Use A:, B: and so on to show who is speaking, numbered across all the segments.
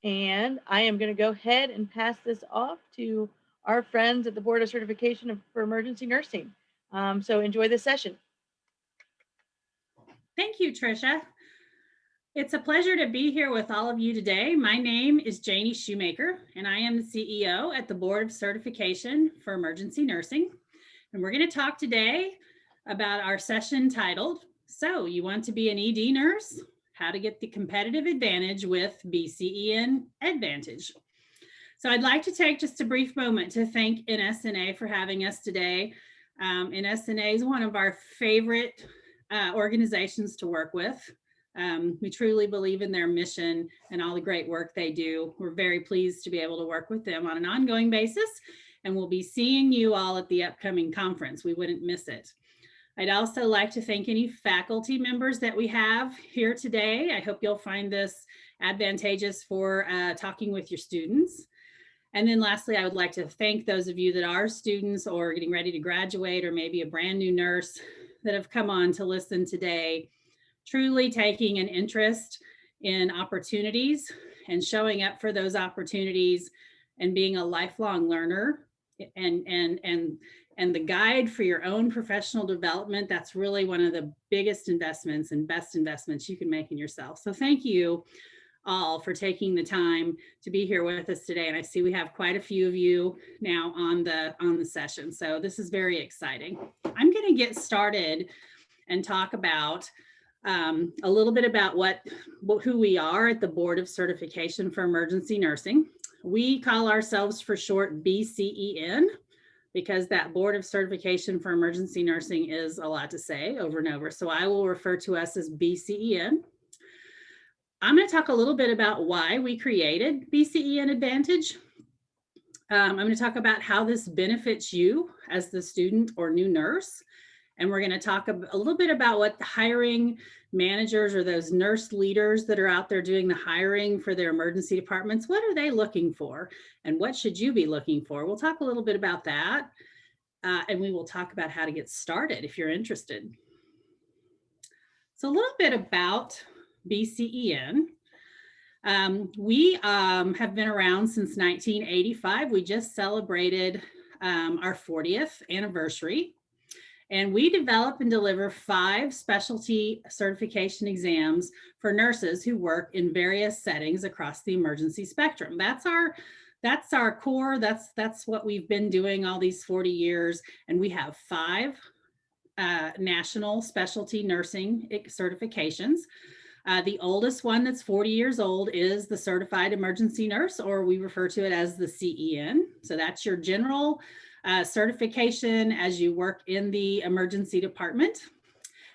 A: And I am going to go ahead and pass this off to our friends at the Board of Certification for Emergency Nursing. So enjoy this session.
B: Thank you, Tricia. It's a pleasure to be here with all of you today. My name is Janie Schumaker, and I am the CEO at the Board of Certification for Emergency Nursing. And we're going to talk today about our session titled, So You Want to Be an ED Nurse? How to Get the Competitive Advantage with BCEN EDvantage. So I'd like to take just a brief moment to thank NSNA for having us today. NSNA is one of our favorite organizations to work with. We truly believe in their mission and all the great work they do. We're very pleased to be able to work with them on an ongoing basis, and we'll be seeing you all at the upcoming conference. We wouldn't miss it. I'd also like to thank any faculty members that we have here today. I hope you'll find this advantageous for talking with your students. And then lastly, I would like to thank those of you that are students or getting ready to graduate or maybe a brand new nurse that have come on to listen today, truly taking an interest in opportunities and showing up for those opportunities and being a lifelong learner and the guide for your own professional development. That's really one of the biggest investments and best investments you can make in yourself. So thank you all for taking the time to be here with us today. And I see we have quite a few of you now on the session. So this is very exciting. I'm going to get started and talk about a little bit about who we are at the Board of Certification for Emergency Nursing. We call ourselves for short BCEN because that Board of Certification for Emergency Nursing is a lot to say over and over. So I will refer to us as BCEN. I'm going to talk a little bit about why we created BCEN EDvantage. I'm going to talk about how this benefits you as the student or new nurse. And we're going to talk a little bit about what the hiring managers or those nurse leaders that are out there doing the hiring for their emergency departments, what are they looking for? And what should you be looking for? We'll talk a little bit about that. And we will talk about how to get started if you're interested. So a little bit about BCEN. We have been around since 1985. We just celebrated our 40th anniversary. And we develop and deliver 5 specialty certification exams for nurses who work in various settings across the emergency spectrum. That's our core. That's what we've been doing all these 40 years. And we have 5 national specialty nursing certifications. The oldest one that's 40 years old is the Certified Emergency Nurse, or we refer to it as the CEN. So that's your general certification as you work in the emergency department.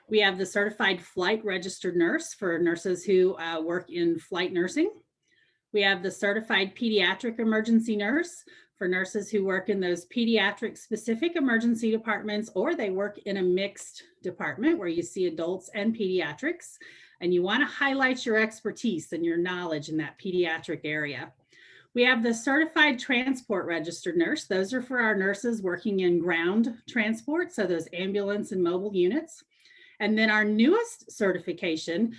B: We have the Certified Flight Registered Nurse for nurses who work in flight nursing. We have the Certified Pediatric Emergency Nurse for nurses who work in those pediatric specific emergency departments, or they work in a mixed department where you see adults and pediatrics, and you want to highlight your expertise and your knowledge in that pediatric area. We have the Certified Transport Registered Nurse. Those are for our nurses working in ground transport, so those ambulance and mobile units. And then our newest certification,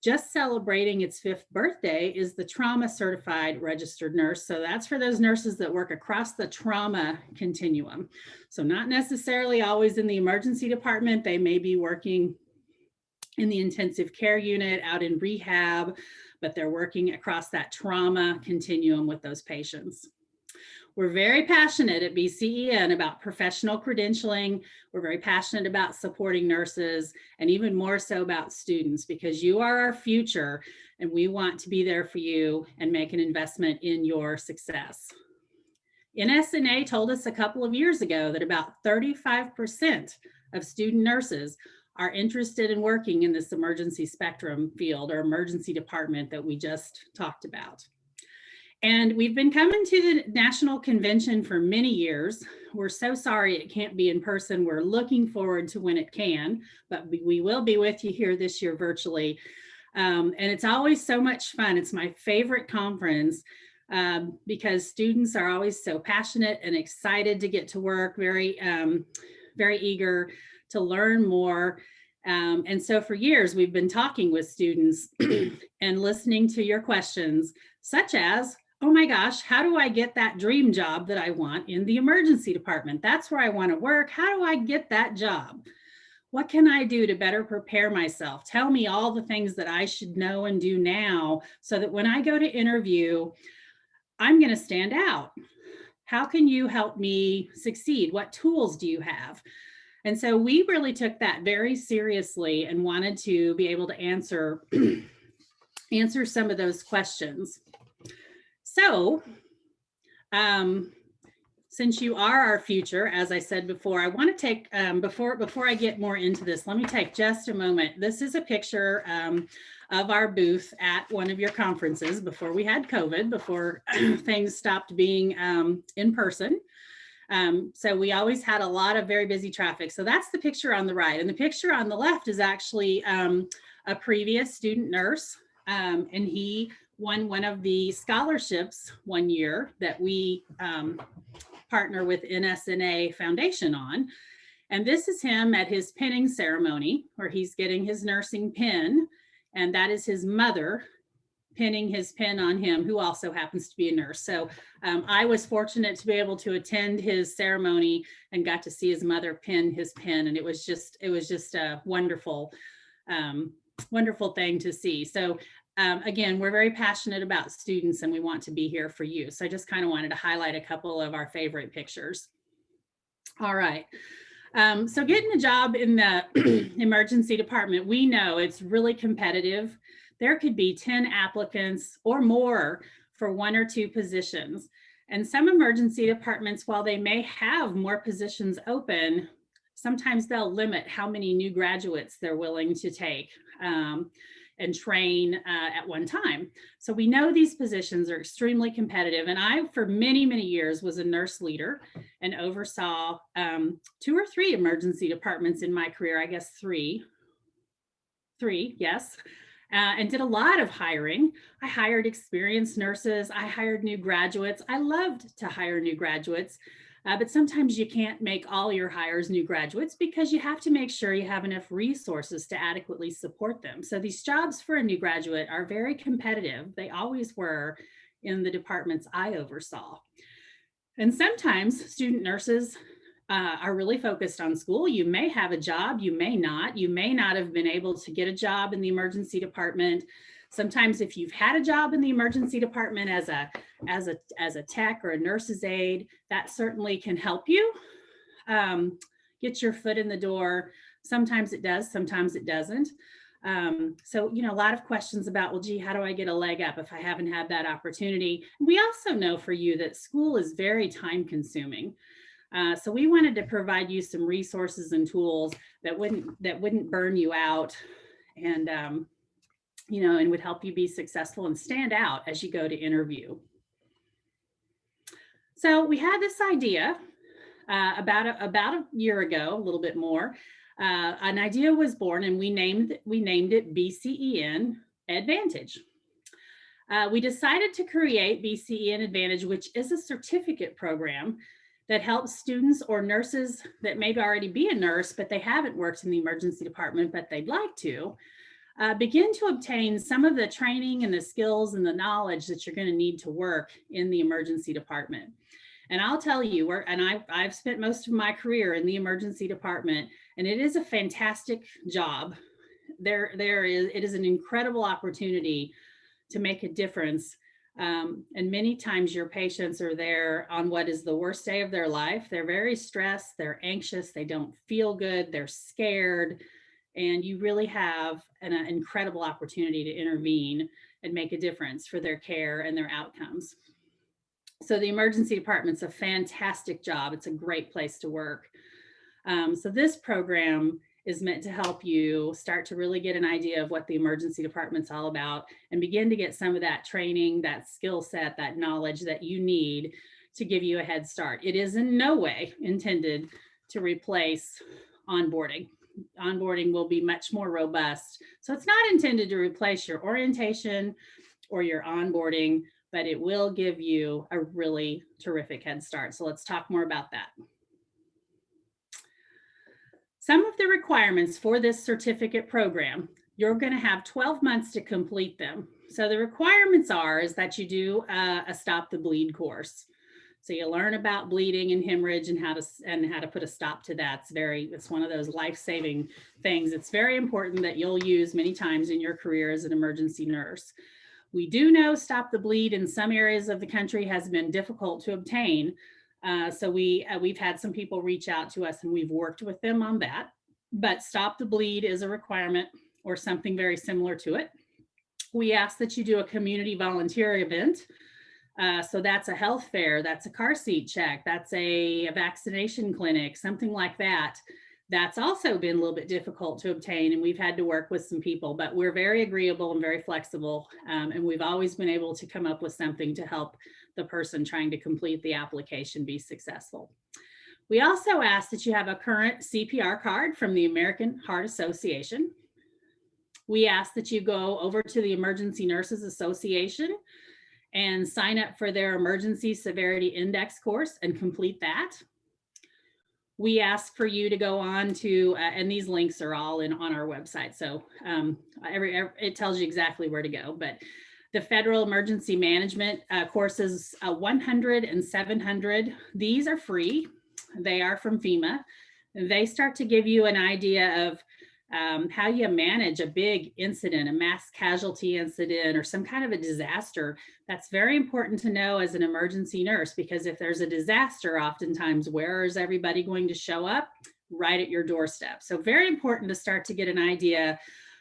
B: just celebrating its 5th birthday, is the Trauma Certified Registered Nurse. So that's for those nurses that work across the trauma continuum. So not necessarily always in the emergency department. They may be working in the intensive care unit, out in rehab, but they're working across that trauma continuum with those patients. We're very passionate at BCEN about professional credentialing. We're very passionate about supporting nurses, and even more so about students, because you are our future and we want to be there for you and make an investment in your success. NSNA told us a couple of years ago that about 35% of student nurses are interested in working in this emergency spectrum field or emergency department that we just talked about. And we've been coming to the National Convention for many years. We're so sorry it can't be in person. We're looking forward to when it can, but we will be with you here this year virtually. And it's always so much fun. It's my favorite conference because students are always so passionate and excited to get to work, very eager to learn more. And so for years, we've been talking with students and listening to your questions such as, oh my gosh, how do I get that dream job that I want in the emergency department? That's where I want to work. How do I get that job? What can I do to better prepare myself? Tell me all the things that I should know and do now so that when I go to interview, I'm going to stand out. How can you help me succeed? What tools do you have? And so we really took that very seriously and wanted to be able to answer some of those questions. So, since you are our future, as I said before, I want to take, before I get more into this, let me take just a moment. This is a picture of our booth at one of your conferences before we had COVID, before things stopped being in person. So we always had a lot of very busy traffic. So that's the picture on the right. And the picture on the left is actually a previous student nurse. And he won one of the scholarships one year that we partner with NSNA Foundation on. And this is him at his pinning ceremony where he's getting his nursing pin. And that is his mother pinning his pin on him, who also happens to be a nurse. So I was fortunate to be able to attend his ceremony and got to see his mother pin his pin. And it was just a wonderful, wonderful thing to see. So again, we're very passionate about students and we want to be here for you. So I just kind of wanted to highlight a couple of our favorite pictures. All right. So getting a job in the emergency department, we know it's really competitive. There could be 10 applicants or more for one or two positions. And some emergency departments, while they may have more positions open, sometimes they'll limit how many new graduates they're willing to take and train at one time. So we know these positions are extremely competitive. And I, for many, many years, was a nurse leader and oversaw 2 or 3 emergency departments in my career. I guess three, yes. And did a lot of hiring. I hired experienced nurses. I hired new graduates. I loved to hire new graduates, but sometimes you can't make all your hires new graduates because you have to make sure you have enough resources to adequately support them. So these jobs for a new graduate are very competitive. They always were in the departments I oversaw. And sometimes student nurses are really focused on school. You may have a job, you may not. You may not have been able to get a job in the emergency department. Sometimes if you've had a job in the emergency department as a tech or a nurse's aide, that certainly can help you get your foot in the door. Sometimes it does, sometimes it doesn't. So, a lot of questions about, well, gee, how do I get a leg up if I haven't had that opportunity? We also know for you that school is very time consuming. So we wanted to provide you some resources and tools that wouldn't burn you out and, and would help you be successful and stand out as you go to interview. So we had this idea about a year ago, a little bit more. An idea was born and we named it BCEN EDvantage. We decided to create BCEN EDvantage, which is a certificate program that helps students or nurses that maybe already be a nurse, but they haven't worked in the emergency department, but they'd like to, begin to obtain some of the training and the skills and the knowledge that you're going to need to work in the emergency department. And I'll tell you, I've spent most of my career in the emergency department, and it is a fantastic job. It is an incredible opportunity to make a difference. And many times your patients are there on what is the worst day of their life. They're very stressed, they're anxious, they don't feel good, they're scared. And you really have an incredible opportunity to intervene and make a difference for their care and their outcomes. So the emergency department's a fantastic job. It's a great place to work. So this program is meant to help you start to really get an idea of what the emergency department's all about and begin to get some of that training, that skill set, that knowledge that you need to give you a head start. It is in no way intended to replace onboarding. Onboarding will be much more robust. So it's not intended to replace your orientation or your onboarding, but it will give you a really terrific head start. So let's talk more about that. Some of the requirements for this certificate program, you're going to have 12 months to complete them. So the requirements is that you do a Stop the Bleed course. So you learn about bleeding and hemorrhage and how to put a stop to that. It's one of those life-saving things. It's very important that you'll use many times in your career as an emergency nurse. We do know Stop the Bleed in some areas of the country has been difficult to obtain. So we've had some people reach out to us and we've worked with them on that. But Stop the Bleed is a requirement or something very similar to it. We ask that you do a community volunteer event. So that's a health fair, that's a car seat check, that's a vaccination clinic, something like that. That's also been a little bit difficult to obtain, and we've had to work with some people, but we're very agreeable and very flexible. And we've always been able to come up with something to help the person trying to complete the application be successful. We also ask that you have a current CPR card from the American Heart Association. We ask that you go over to the Emergency Nurses Association and sign up for their Emergency Severity Index course and complete that. We ask for you to go on to, and these links are all on our website. So it tells you exactly where to go, but the Federal Emergency Management courses 100 and 700, these are free. They are from FEMA. They start to give you an idea of how you manage a big incident, a mass casualty incident, or some kind of a disaster. That's very important to know as an emergency nurse, because if there's a disaster, oftentimes where is everybody going to show up? Right at your doorstep. So very important to start to get an idea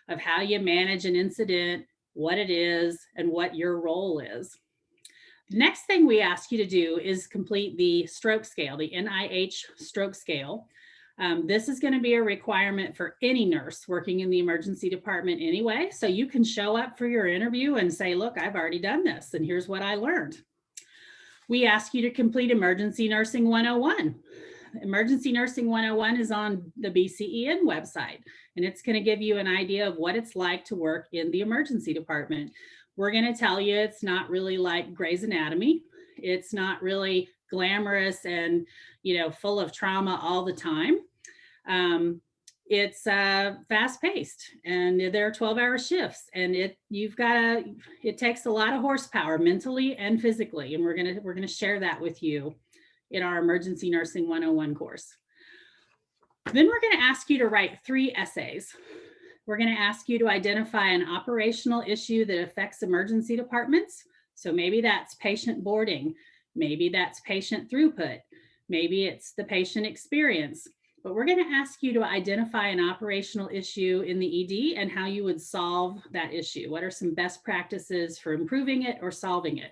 B: of how you manage an incident, what it is, and what your role is. The next thing we ask you to do is complete the stroke scale, the NIH stroke scale. This is going to be a requirement for any nurse working in the emergency department anyway. So you can show up for your interview and say, look, I've already done this and here's what I learned. We ask you to complete Emergency Nursing 101. Emergency Nursing 101 is on the BCEN website, and it's going to give you an idea of what it's like to work in the emergency department. We're going to tell you it's not really like Grey's Anatomy. It's not really glamorous and, full of trauma all the time. It's fast paced, and there are 12-hour shifts, and it takes a lot of horsepower mentally and physically. And we're going to share that with you in our Emergency Nursing 101 course. Then we're going to ask you to write 3 essays. We're going to ask you to identify an operational issue that affects emergency departments. So maybe that's patient boarding. Maybe that's patient throughput. Maybe it's the patient experience. But we're going to ask you to identify an operational issue in the ED and how you would solve that issue. What are some best practices for improving it or solving it?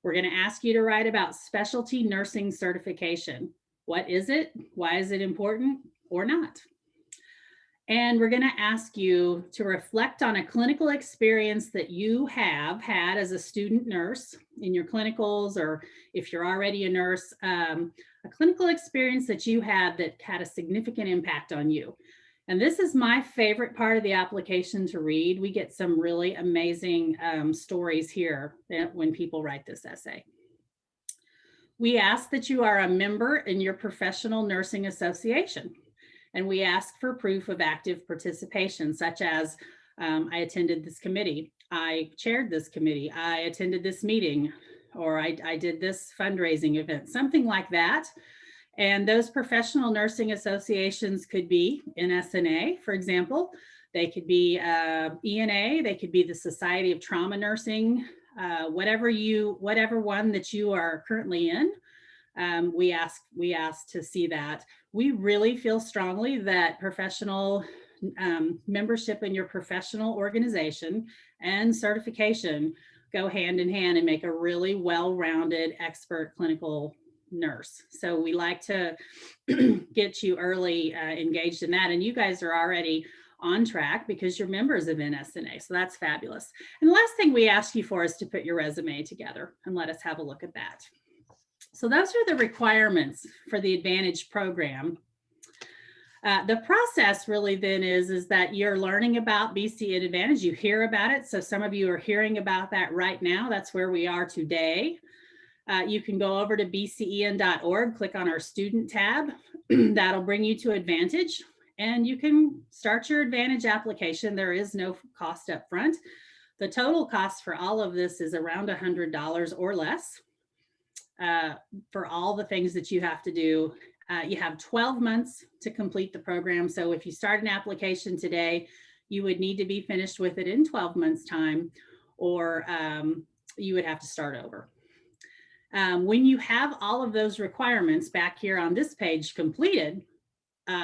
B: We're going to ask you to write about specialty nursing certification. What is it? Why is it important or not? And we're going to ask you to reflect on a clinical experience that you have had as a student nurse in your clinicals, or if you're already a nurse, a clinical experience that you had that had a significant impact on you. And this is my favorite part of the application to read. We get some really amazing stories here when people write this essay. We ask that you are a member in your professional nursing association. And we ask for proof of active participation, such as I attended this committee, I chaired this committee, I attended this meeting, or I did this fundraising event, something like that. And those professional nursing associations could be NSNA, for example. They could be ENA, they could be the Society of Trauma Nursing, whatever one that you are currently in. We ask to see that. We really feel strongly that professional membership in your professional organization and certification go hand in hand and make a really well-rounded expert clinical nurse. So we like to get you early engaged in that. And you guys are already on track because you're members of NSNA. So that's fabulous. And the last thing we ask you for is to put your resume together and let us have a look at that. So those are the requirements for the Advantage program. The process really then is that you're learning about BCEN Advantage. You hear about it. So some of you are hearing about that right now. That's where we are today. You can go over to bcen.org, click on our student tab. That'll bring you to Advantage, and you can start your Advantage application. There is no cost up front. The total cost for all of this is around $100 or less for all the things that you have to do. You have 12 months to complete the program. So if you start an application today, you would need to be finished with it in 12 months time, or you would have to start over. When you have all of those requirements back here on this page completed,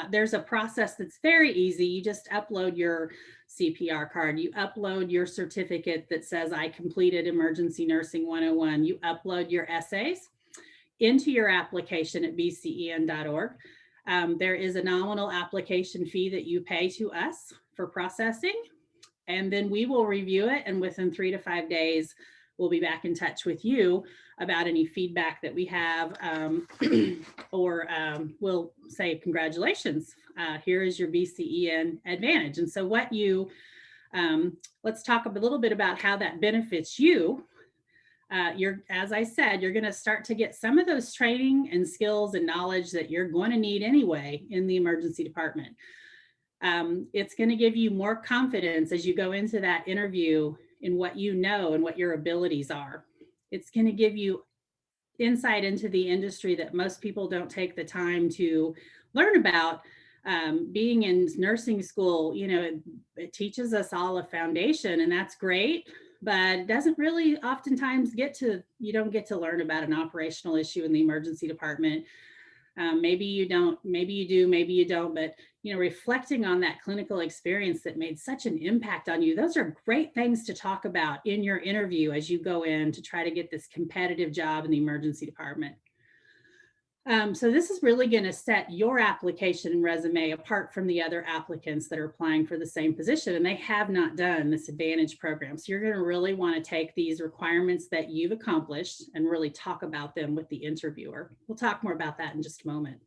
B: there's a process that's very easy. You just upload your CPR card. You upload your certificate that says I completed Emergency Nursing 101. You upload your essays into your application at bcen.org. There is a nominal application fee that you pay to us for processing, and then we will review it, and within 3 to 5 days, we'll be back in touch with you about any feedback that we have, or we'll say, congratulations, here is your BCEN EDvantage. And so what you, let's talk a little bit about how that benefits you. As I said, you're going to start to get some of those training and skills and knowledge that you're going to need anyway in the emergency department. It's going to give you more confidence as you go into that interview in what you know and what your abilities are. It's going to give you insight into the industry that most people don't take the time to learn about. Being in nursing school, you know, it teaches us all a foundation, and that's great, but it doesn't really oftentimes you don't get to learn about an operational issue in the emergency department. Maybe you don't, maybe you do, maybe you don't, but, you know, reflecting on that clinical experience that made such an impact on you, those are great things to talk about in your interview as you go in to try to get this competitive job in the emergency department. So this is really going to set your application and resume apart from the other applicants that are applying for the same position, and they have not done this Advantage program. So you're going to really want to take these requirements that you've accomplished and really talk about them with the interviewer. We'll talk more about that in just a moment.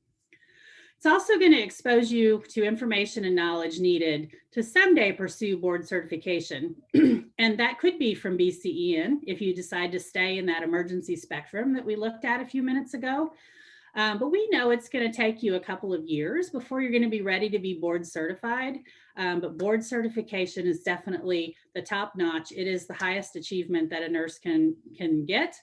B: It's also going to expose you to information and knowledge needed to someday pursue board certification. And that could be from BCEN if you decide to stay in that emergency spectrum that we looked at a few minutes ago. But we know it's going to take you a couple of years before you're going to be ready to be board certified. But board certification is definitely the top notch. It is the highest achievement that a nurse can get.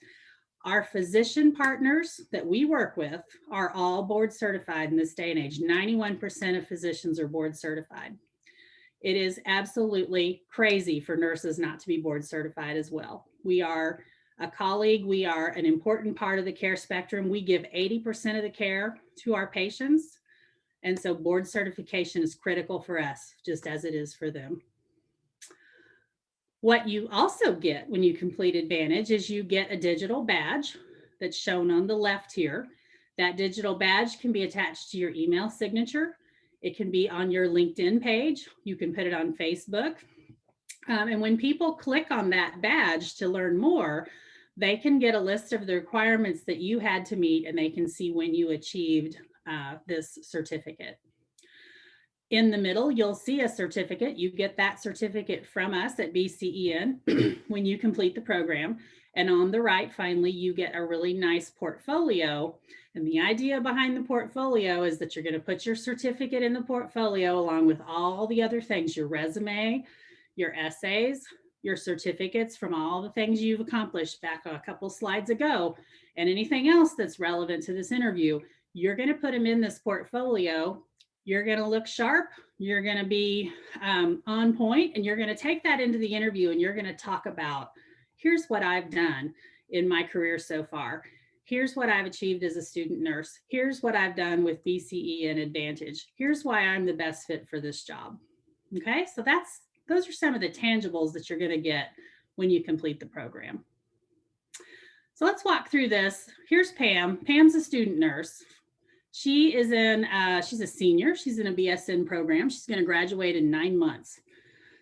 B: Our physician partners that we work with are all board certified in this day and age. 91% of physicians are board certified. It is absolutely crazy for nurses not to be board certified as well. We are a colleague. We are an important part of the care spectrum. We give 80% of the care to our patients. And so board certification is critical for us, just as it is for them. What you also get when you complete Advantage is you get a digital badge that's shown on the left here. That digital badge can be attached to your email signature. It can be on your LinkedIn page. You can put it on Facebook. And when people click on that badge to learn more, they can get a list of the requirements that you had to meet, and they can see when you achieved this certificate. In the middle, you'll see a certificate. You get that certificate from us at BCEN when you complete the program. And on the right, finally, you get a really nice portfolio. And the idea behind the portfolio is that you're going to put your certificate in the portfolio along with all the other things, your resume, your essays, your certificates from all the things you've accomplished back a couple slides ago, and anything else that's relevant to this interview. You're going to put them in this portfolio. You're going to look sharp. You're going to be on point, and you're going to take that into the interview, and you're going to talk about, here's what I've done in my career so far. Here's what I've achieved as a student nurse. Here's what I've done with BCEN EDvantage. Here's why I'm the best fit for this job. Okay, so those are some of the tangibles that you're going to get when you complete the program. So let's walk through this. Here's Pam. Pam's a student nurse. She is she's a senior. She's in a BSN program. She's going to graduate in 9 months.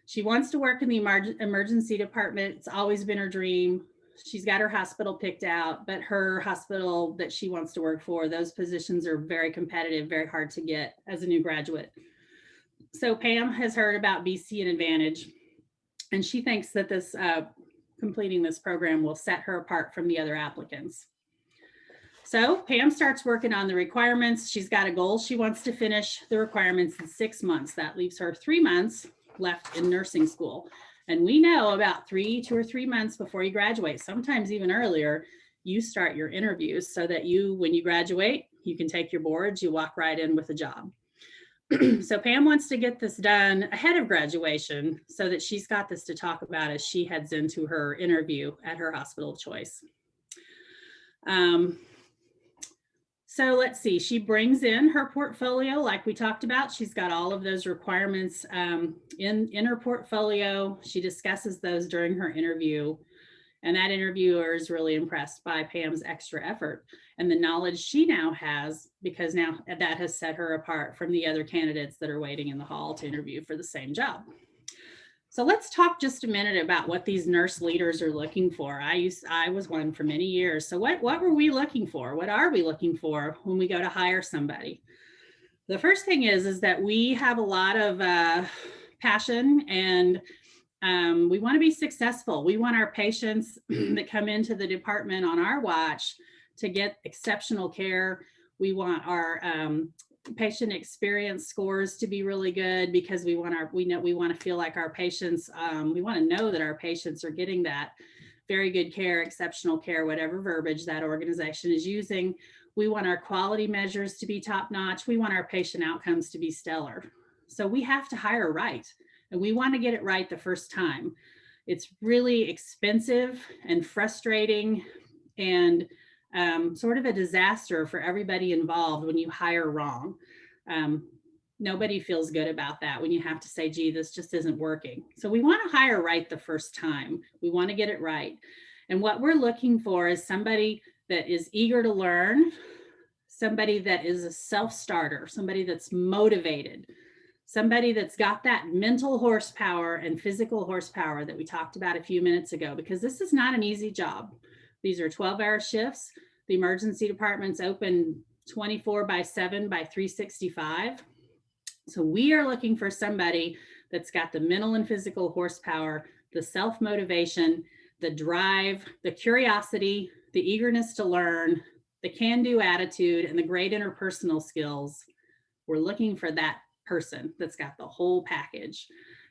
B: She wants to work in the emergency department. It's always been her dream. She's got her hospital picked out, but her hospital that she wants to work for, those positions are very competitive, very hard to get as a new graduate. So Pam has heard about BCEN EDvantage, and she thinks that this completing this program will set her apart from the other applicants. So Pam starts working on the requirements. She's got a goal. She wants to finish the requirements in 6 months. That leaves her 3 months left in nursing school. And we know about 2 or 3 months before you graduate, sometimes even earlier, you start your interviews so that when you graduate, you can take your boards, you walk right in with a job. So Pam wants to get this done ahead of graduation so that she's got this to talk about as she heads into her interview at her hospital of choice. So let's see, she brings in her portfolio like we talked about. She's got all of those requirements in her portfolio. She discusses those during her interview. And that interviewer is really impressed by Pam's extra effort and the knowledge she now has, because now that has set her apart from the other candidates that are waiting in the hall to interview for the same job. So let's talk just a minute about what these nurse leaders are looking for. I was one for many years. So what were we looking for? What are we looking for when we go to hire somebody? The first thing is that we have a lot of passion, and we want to be successful. We want our patients that come into the department on our watch to get exceptional care. We want our patient experience scores to be really good, because we want to feel like our patients, we want to know that our patients are getting that very good care, exceptional care, whatever verbiage that organization is using. We want our quality measures to be top notch. We want our patient outcomes to be stellar. So we have to hire right, and we want to get it right the first time. It's really expensive and frustrating and sort of a disaster for everybody involved when you hire wrong. Nobody feels good about that when you have to say, gee, this just isn't working. So we want to hire right the first time. We want to get it right. And what we're looking for is somebody that is eager to learn, somebody that is a self-starter, somebody that's motivated, somebody that's got that mental horsepower and physical horsepower that we talked about a few minutes ago, because this is not an easy job. These are 12-hour shifts. The emergency department's open 24/7 by 365. So we are looking for somebody that's got the mental and physical horsepower, the self-motivation, the drive, the curiosity, the eagerness to learn, the can-do attitude, and the great interpersonal skills. We're looking for that person that's got the whole package.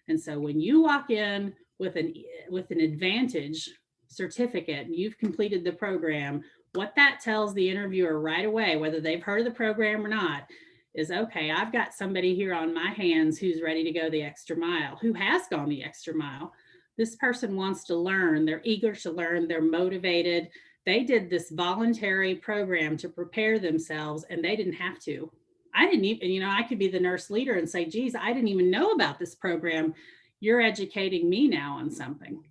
B: And so when you walk in with an EDvantage certificate and you've completed the program, what that tells the interviewer right away, whether they've heard of the program or not, is, okay, I've got somebody here on my hands who's ready to go the extra mile, who has gone the extra mile. This person wants to learn. They're eager to learn. They're motivated. They did this voluntary program to prepare themselves, and they didn't have to. I didn't even, I could be the nurse leader and say, geez, I didn't even know about this program. You're educating me now on something.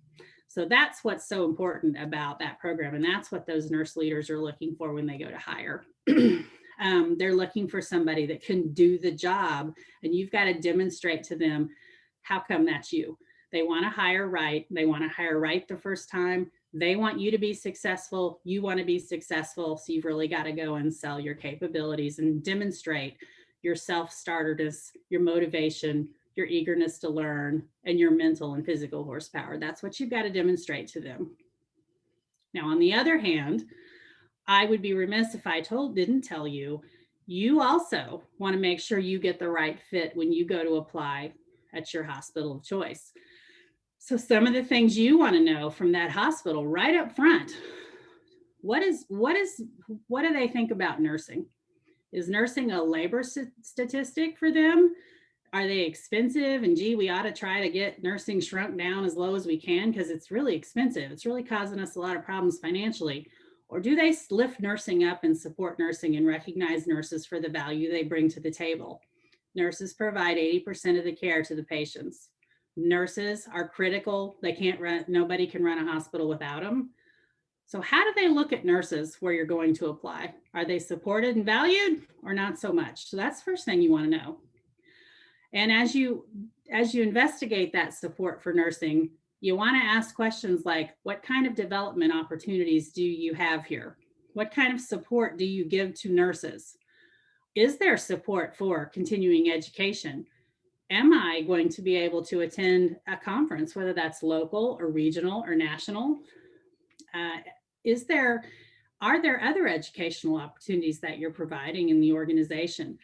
B: So that's what's so important about that program. And that's what those nurse leaders are looking for when they go to hire. They're looking for somebody that can do the job, and you've got to demonstrate to them how come that's you. They want to hire right. They want to hire right the first time. They want you to be successful. You want to be successful. So you've really got to go and sell your capabilities and demonstrate your self-starterness, your motivation, your eagerness to learn, and your mental and physical horsepower. That's what you've got to demonstrate to them. Now, on the other hand, I would be remiss if I didn't tell you, you also want to make sure you get the right fit when you go to apply at your hospital of choice. So some of the things you want to know from that hospital right up front, what do they think about nursing? Is nursing a labor statistic for them? Are they expensive? And gee, we ought to try to get nursing shrunk down as low as we can because it's really expensive. It's really causing us a lot of problems financially. Or do they lift nursing up and support nursing and recognize nurses for the value they bring to the table? Nurses provide 80% of the care to the patients. Nurses are critical. Nobody can run a hospital without them. So how do they look at nurses where you're going to apply? Are they supported and valued or not so much? So that's the first thing you want to know. And as you investigate that support for nursing, you want to ask questions like, what kind of development opportunities do you have here? What kind of support do you give to nurses? Is there support for continuing education? Am I going to be able to attend a conference, whether that's local or regional or national? Are there other educational opportunities that you're providing in the organization?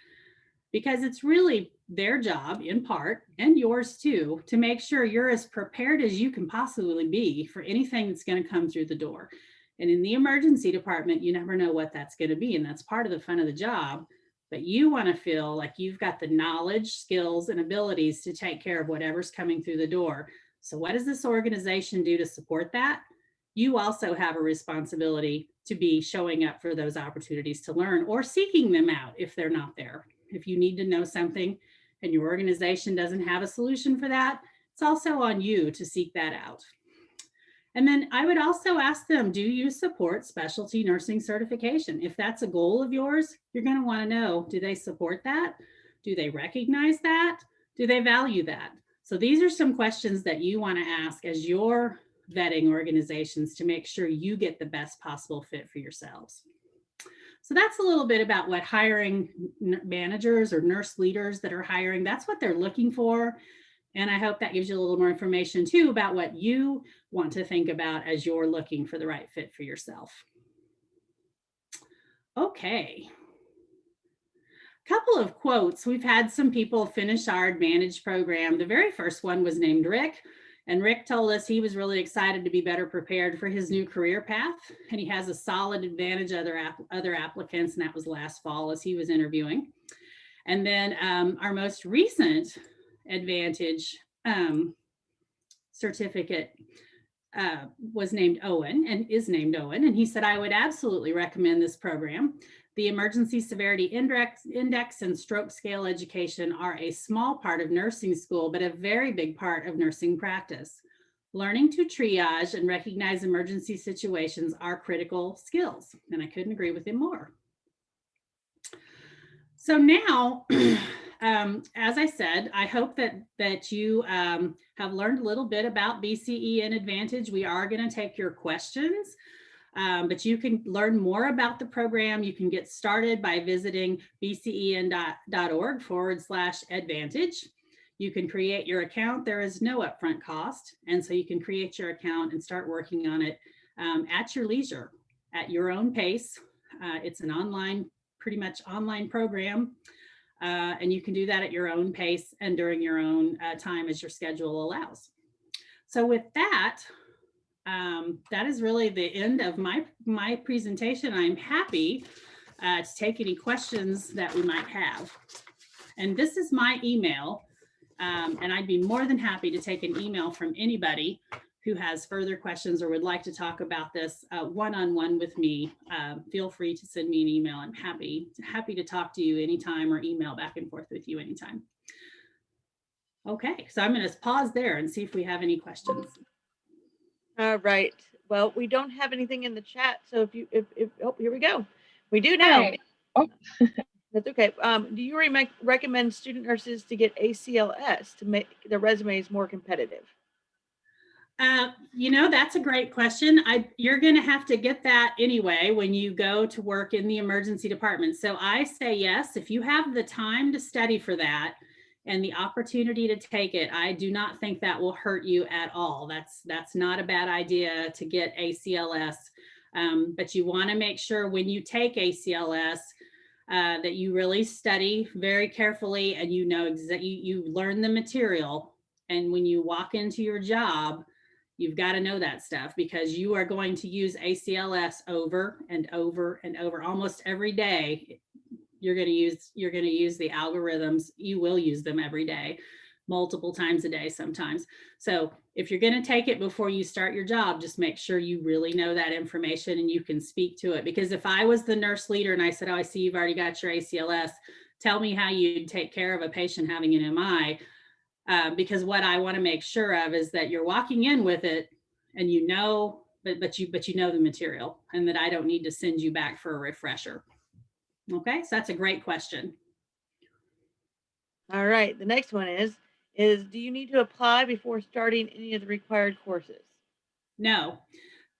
B: because it's really their job in part, and yours too, to make sure you're as prepared as you can possibly be for anything that's going to come through the door. And in the emergency department, you never know what that's going to be. And that's part of the fun of the job. But you want to feel like you've got the knowledge, skills, and abilities to take care of whatever's coming through the door. So what does this organization do to support that? You also have a responsibility to be showing up for those opportunities to learn, or seeking them out if they're not there. If you need to know something and your organization doesn't have a solution for that, it's also on you to seek that out. And then I would also ask them, do you support specialty nursing certification? If that's a goal of yours, you're going to want to know, do they support that? Do they recognize that? Do they value that? So these are some questions that you want to ask as you're vetting organizations to make sure you get the best possible fit for yourselves. So that's a little bit about what hiring managers or nurse leaders that are hiring, that's what they're looking for. And I hope that gives you a little more information too about what you want to think about as you're looking for the right fit for yourself. Okay. Couple of quotes. We've had some people finish our Advantage program. The very first one was named Rick. And Rick told us he was really excited to be better prepared for his new career path. And he has a solid advantage other applicants. And that was last fall as he was interviewing. And then our most recent Advantage certificate was named Owen, and is named Owen. And he said, I would absolutely recommend this program. The Emergency Severity Index and stroke scale education are a small part of nursing school, but a very big part of nursing practice. Learning to triage and recognize emergency situations are critical skills. And I couldn't agree with him more. So now, as I said, I hope that you have learned a little bit about BCEN EDvantage. We are going to take your questions, but you can learn more about the program. You can get started by visiting bcen.org/EDvantage. You can create your account. There is no upfront cost. And so you can create your account and start working on it at your leisure, at your own pace. It's an pretty much online program. And you can do that at your own pace and during your own time as your schedule allows. So with that, that is really the end of my presentation. I'm happy to take any questions that we might have. And this is my email, and I'd be more than happy to take an email from anybody who has further questions or would like to talk about this one-on-one with me. Feel free to send me an email. I'm happy to talk to you anytime, or email back and forth with you anytime. Okay, so I'm going to pause there and see if we have any questions.
A: All right. Well, we don't have anything in the chat, so oh, here we go. We do now.
C: Hey. Oh.
A: That's okay. Do you recommend student nurses to get ACLS to make their resumes more competitive?
B: That's a great question. You're going to have to get that anyway when you go to work in the emergency department. So I say yes, if you have the time to study for that and the opportunity to take it, I do not think that will hurt you at all. That's not a bad idea to get ACLS, but you want to make sure when you take ACLS that you really study very carefully and you know exactly, you learn the material. And when you walk into your job, you've got to know that stuff, because you are going to use ACLS over and over and over almost every day. You're going to use the algorithms. You will use them every day, multiple times a day sometimes. So if you're going to take it before you start your job, just make sure you really know that information and you can speak to it. Because if I was the nurse leader and I said, oh, I see you've already got your ACLS, tell me how you'd take care of a patient having an MI. Because what I want to make sure of is that you're walking in with it and you know, but you know the material, and that I don't need to send you back for a refresher. Okay, so that's a great question.
A: All right, the next one is do you need to apply before starting any of the required courses?
B: No.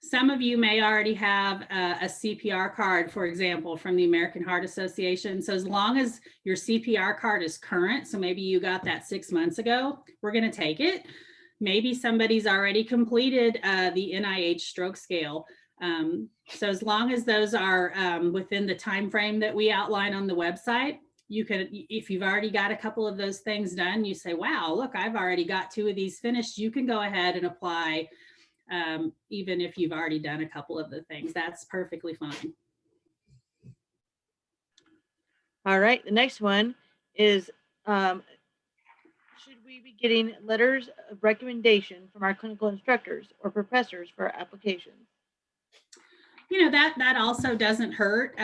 B: Some of you may already have a CPR card, for example, from the American Heart Association. So as long as your CPR card is current, so maybe you got that 6 months ago, we're going to take it. Maybe somebody's already completed the NIH stroke scale. So as long as those are within the time frame that we outline on the website, you can, if you've already got a couple of those things done, you say, wow, look, I've already got 2 of these finished. You can go ahead and apply, even if you've already done a couple of the things. That's perfectly fine.
A: All right, the next one is, should we be getting letters of recommendation from our clinical instructors or professors for our applications?
B: That also doesn't hurt,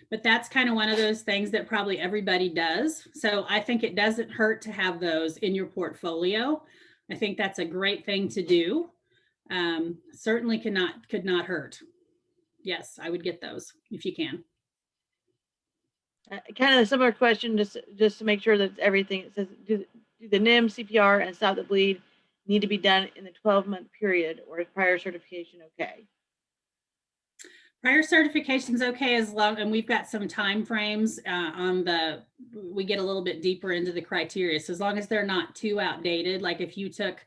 B: but that's kind of one of those things that probably everybody does. So I think it doesn't hurt to have those in your portfolio. I think that's a great thing to do. Certainly could not hurt. Yes, I would get those if you can.
A: Kind of a similar question, just to make sure that everything, it says, do the NIM, CPR, and stop the bleed need to be done in the 12-month period, or is prior certification okay?
B: Prior certification's okay, as long, and we've got some time frames we get a little bit deeper into the criteria. So as long as they're not too outdated, like if you took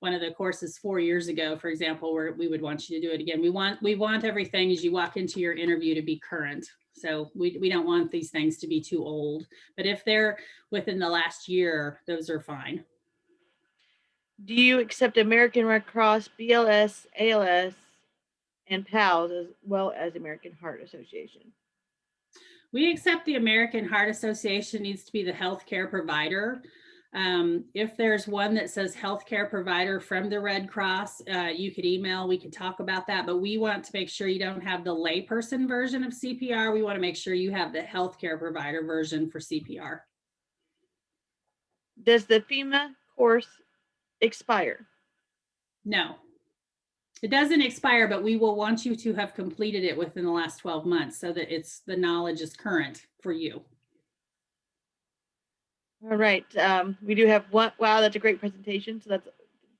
B: one of the courses 4 years ago, for example, where we would want you to do it again. We want everything as you walk into your interview to be current. So we don't want these things to be too old, but if they're within the last year, those are fine.
A: Do you accept American Red Cross, BLS, ALS, and PALS, as well as American Heart Association?
B: We accept the American Heart Association needs to be the healthcare provider. If there's one that says healthcare provider from the Red Cross, you could email, we could talk about that, but we want to make sure you don't have the layperson version of CPR. We want to make sure you have the healthcare provider version for CPR.
A: Does the FEMA course expire?
B: No, it doesn't expire, but we will want you to have completed it within the last 12 months so that the knowledge is current for you.
A: All right. We do have one. Wow, that's a great presentation. So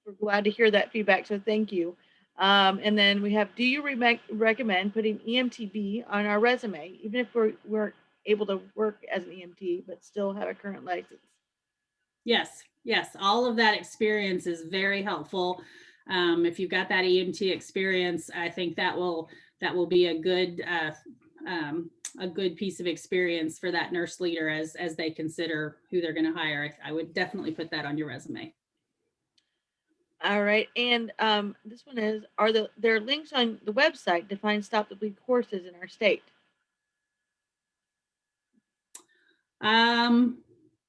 A: we're glad to hear that feedback. So thank you. And then we have, do you recommend putting EMTB on our resume, even if we're able to work as an EMT, but still have a current license?
B: Yes. All of that experience is very helpful. If you've got that EMT experience, I think that will be a good piece of experience for that nurse leader as they consider who they're going to hire. I would definitely put that on your resume.
A: All right. And this one is, are there links on the website to find Stop the Bleed courses in our state?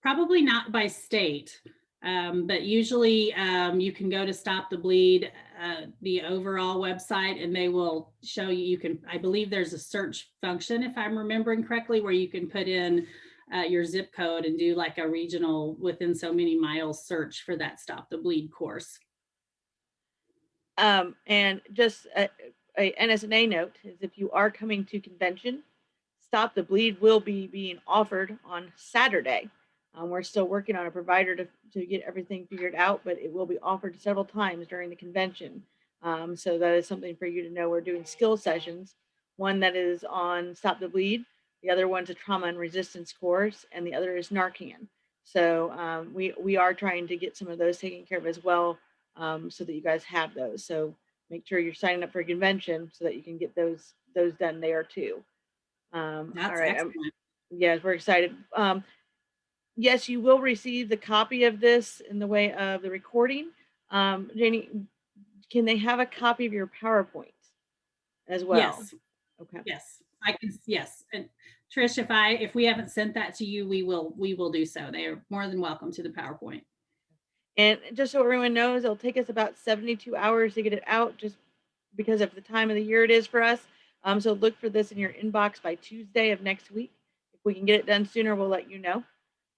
B: Probably not by state, but usually you can go to Stop the Bleed, the overall website, and they will show you, I believe there's a search function, if I'm remembering correctly, where you can put in your zip code and do like a regional within so many miles search for that Stop the Bleed course.
A: And just a NSNA note is, if you are coming to convention, Stop the Bleed will be being offered on Saturday. We're still working on a provider to get everything figured out, but it will be offered several times during the convention. So that is something for you to know. We're doing skill sessions, one that is on Stop the Bleed, the other one's a trauma and resistance course, and the other is Narcan. So we are trying to get some of those taken care of as well, so that you guys have those. So make sure you're signing up for a convention so that you can get those done there too. All right. Yes, we're excited. Yes, you will receive the copy of this in the way of the recording. Janie, can they have a copy of your PowerPoint as well?
B: Yes. Okay. Yes, I can. Yes. And Trish, if we haven't sent that to you, we will do so. They are more than welcome to the PowerPoint.
A: And just so everyone knows, it'll take us about 72 hours to get it out, just because of the time of the year it is for us. So look for this in your inbox by Tuesday of next week. If we can get it done sooner, we'll let you know.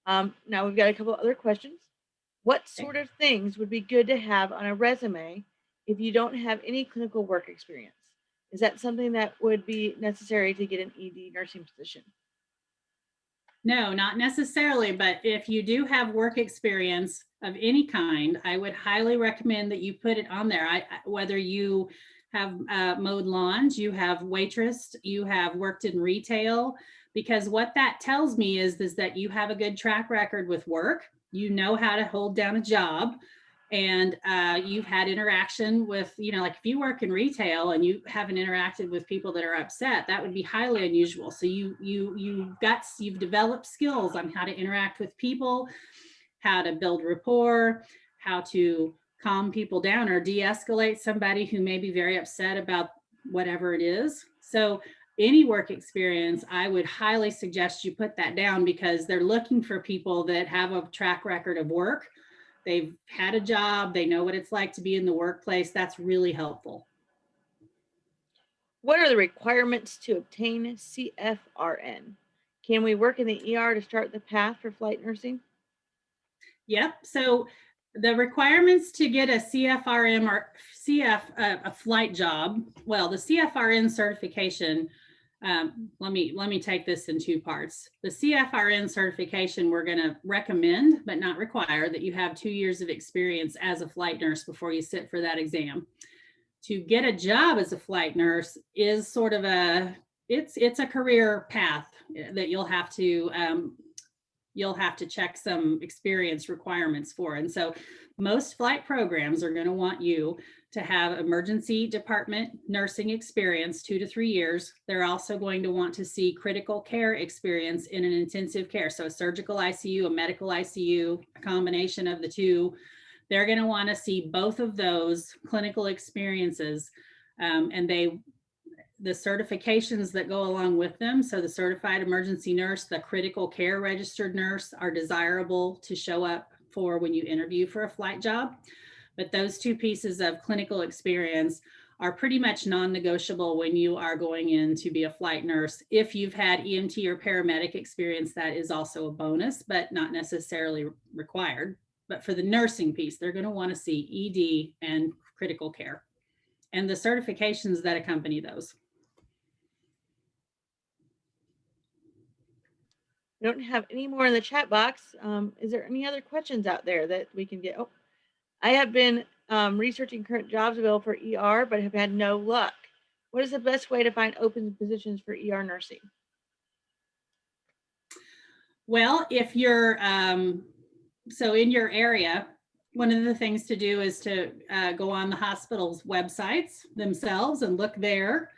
A: Now we've got a couple other questions. What sort of things would be good to have on a resume if you don't have any clinical work experience? Is that something that would be necessary to get an ED nursing position?
B: No, not necessarily, but if you do have work experience of any kind, I would highly recommend that you put it on there. Whether you have mowed lawns, you have waitressed, you have worked in retail, because what that tells me is that you have a good track record with work. You know how to hold down a job. and you've had interaction with, like if you work in retail and you haven't interacted with people that are upset, that would be highly unusual. So you've developed skills on how to interact with people, how to build rapport, how to calm people down or de-escalate somebody who may be very upset about whatever it is. So any work experience, I would highly suggest you put that down, because they're looking for people that have a track record of work. They've had a job, they know what it's like to be in the workplace. That's really helpful.
A: What are the requirements to obtain CFRN? Can we work in the ER to start the path for flight nursing?
B: Yep. So the requirements to get a CFRM or a flight job, well, the CFRN certification, let me take this in two parts. The CFRN certification, we're going to recommend, but not require, that you have 2 years of experience as a flight nurse before you sit for that exam. To get a job as a flight nurse is sort of it's a career path that you'll have to check some experience requirements for. And so most flight programs are going to want you to have emergency department nursing experience, 2 to 3 years. They're also going to want to see critical care experience in an intensive care. So a surgical ICU, a medical ICU, a combination of the two. They're going to want to see both of those clinical experiences. And the certifications that go along with them, so the certified emergency nurse, the critical care registered nurse, are desirable to show up for when you interview for a flight job. But those two pieces of clinical experience are pretty much non-negotiable when you are going in to be a flight nurse. If you've had EMT or paramedic experience, that is also a bonus, but not necessarily required. But for the nursing piece, they're going to want to see ED and critical care and the certifications that accompany those.
A: We don't have any more in the chat box. Is there any other questions out there that we can get? Oh, I have been researching current jobs available for ER, but have had no luck. What is the best way to find open positions for ER nursing?
B: Well, if you're, so in your area, one of the things to do is to go on the hospital's websites themselves and look there.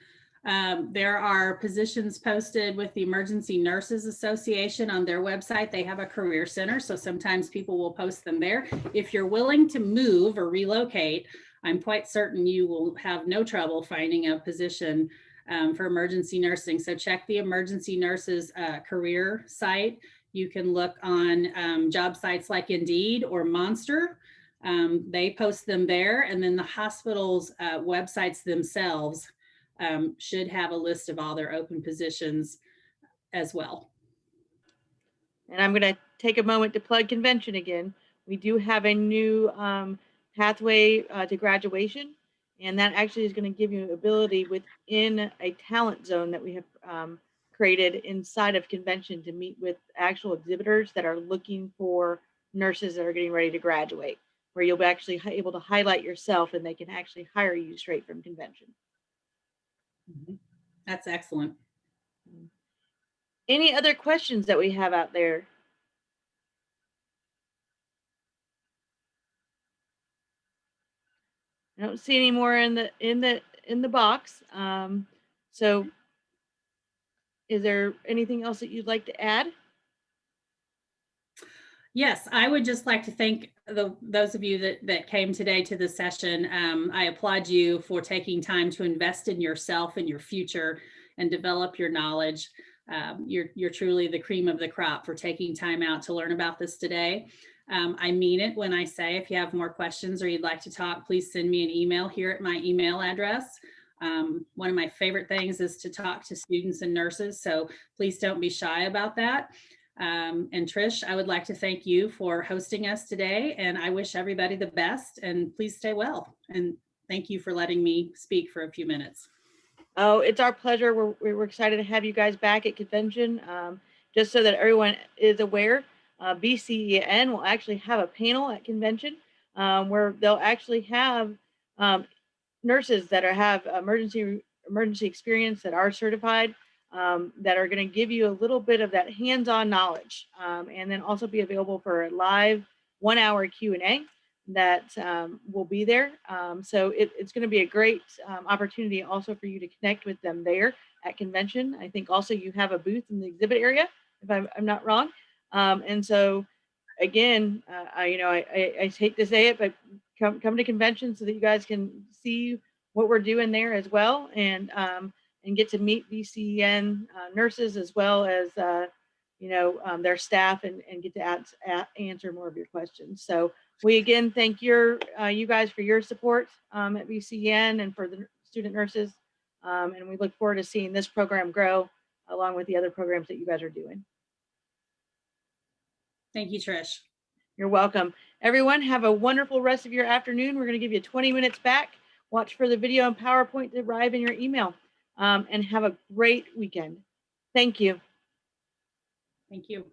B: There are positions posted with the Emergency Nurses Association on their website. They have a career center, so sometimes people will post them there. If you're willing to move or relocate, I'm quite certain you will have no trouble finding a position for emergency nursing. So check the Emergency Nurses career site. You can look on job sites like Indeed or Monster. They post them there, and then the hospital's websites themselves should have a list of all their open positions as well.
A: And I'm going to take a moment to plug convention again. We do have a new pathway to graduation, and that actually is going to give you ability within a talent zone that we have created inside of convention to meet with actual exhibitors that are looking for nurses that are getting ready to graduate, where you'll be actually able to highlight yourself and they can actually hire you straight from convention.
B: That's excellent.
A: Any other questions that we have out there? I don't see any more in the box. So is there anything else that you'd like to add?
B: Yes, I would just like to thank those of you that came today to the session. I applaud you for taking time to invest in yourself and your future and develop your knowledge. You're truly the cream of the crop for taking time out to learn about this today. I mean it when I say if you have more questions or you'd like to talk, please send me an email here at my email address. One of my favorite things is to talk to students and nurses, so please don't be shy about that. And Trish, I would like to thank you for hosting us today, and I wish everybody the best, and please stay well. And thank you for letting me speak for a few minutes.
A: Oh, it's our pleasure. We're excited to have you guys back at convention. Just so that everyone is aware, BCEN will actually have a panel at convention where they'll actually have nurses that have emergency experience that are certified, that are going to give you a little bit of that hands-on knowledge, and then also be available for a live 1-hour Q&A that will be there. So it's going to be a great opportunity also for you to connect with them there at convention. I think also you have a booth in the exhibit area, if I'm not wrong. And so again, I hate to say it, but come to convention so that you guys can see what we're doing there as well, and get to meet BCEN nurses as well as their staff, and get to answer more of your questions. So we again thank you guys for your support at BCEN and for the student nurses, and we look forward to seeing this program grow along with the other programs that you guys are doing.
B: Thank you, Trish.
A: You're welcome. Everyone, have a wonderful rest of your afternoon. We're going to give you 20 minutes back. Watch for the video and PowerPoint to arrive in your email, and have a great weekend. Thank you.
B: Thank you.